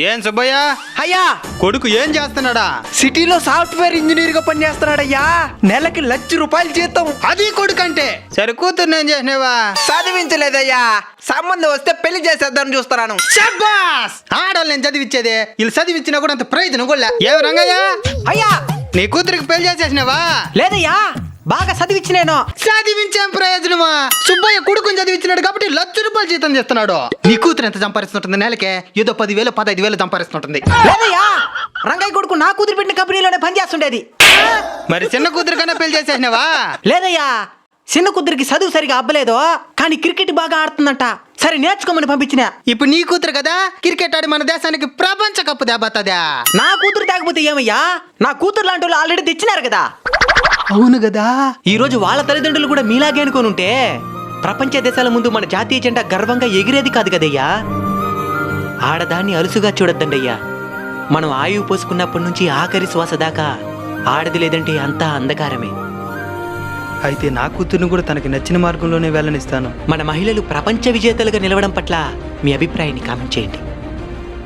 ఏం సుబ్బయ్య అయ్యా కొడుకు ఏం చేస్తున్నాడా? సిటీలో సాఫ్ట్వేర్ ఇంజనీర్ గా పనిచేస్తున్నాడయ్యా. నెలకి ₹1,00,000 జీతం. అది కొడుకంటే సరే కూతుర్ని ఏం చేసినావా? చదివించలేదయ్యా. సంబంధం వస్తే పెళ్లి చేసేద్దామని చూస్తున్నాను. శబ్బాస్! ఆడవాళ్ళు నేను చదివిచ్చేది, వీళ్ళు చదివించినా కూడా అంత ప్రయోజనం కూడా ఏ రంగయ్య, అయ్యా నీ కూతురికి పెళ్లి చేసేసినావా? లేదయ్యా, బాగా చదివించినేను. చదివించేం ప్రయోజనమా? సుబ్బయ్య కొడుకుని చదివించినాడు కాబట్టి ₹1,00,000 జీతం చేస్తున్నాడు. నీ కూతురు ఎంత సంపాదిస్తుంటుంది? నెలకే ఏదో 10,000 15,000 సంపాదిస్తుంటుంది. లేదయ్యా, రంగయ్య కొడుకు నా కూతురు పెట్టిన కంపెనీలోనే పనిచేస్తుండేది. మరి చిన్న కూతురు కన్నా పెళ్లి చేసేసినావా? లేదయ్యా, చిన్న కూతురికి చదువు సరిగా అబ్బలేదు, కానీ క్రికెట్ బాగా ఆడుతుందంట. సరే నేర్చుకోమని పంపించిన. ఇప్పుడు నీ కూతురు కదా క్రికెట్ ఆడి మన దేశానికి ప్రపంచ కప్పు దెబ్బతుందా? నా కూతురు తాకపోతే ఏమయ్యా, నా కూతురు లాంటి వాళ్ళు ఆల్రెడీ తెచ్చినారు కదా. అవును కదా. ఈ రోజు వాళ్ళ తల్లిదండ్రులు కూడా మీలాగే అనుకోని ఉంటే ప్రపంచ దేశాల ముందు మన జాతీయ జెండా గర్వంగా ఎగిరేది కాదు కదయ్యా. ఆడదాన్ని అలుసుగా చూడొద్దండయ్యా. మనం ఆయువు పోసుకున్నప్పటి నుంచి ఆఖరి శ్వాస దాకా ఆడది లేదంటే అంతా అంధకారమే. అయితే నా కూతురుని కూడా తనకి నచ్చిన మార్గంలోనే వెళ్ళనిస్తాను. మన మహిళలు ప్రపంచ విజేతలుగా నిలవడం పట్ల మీ అభిప్రాయాన్ని కామెంట్ చేయండి.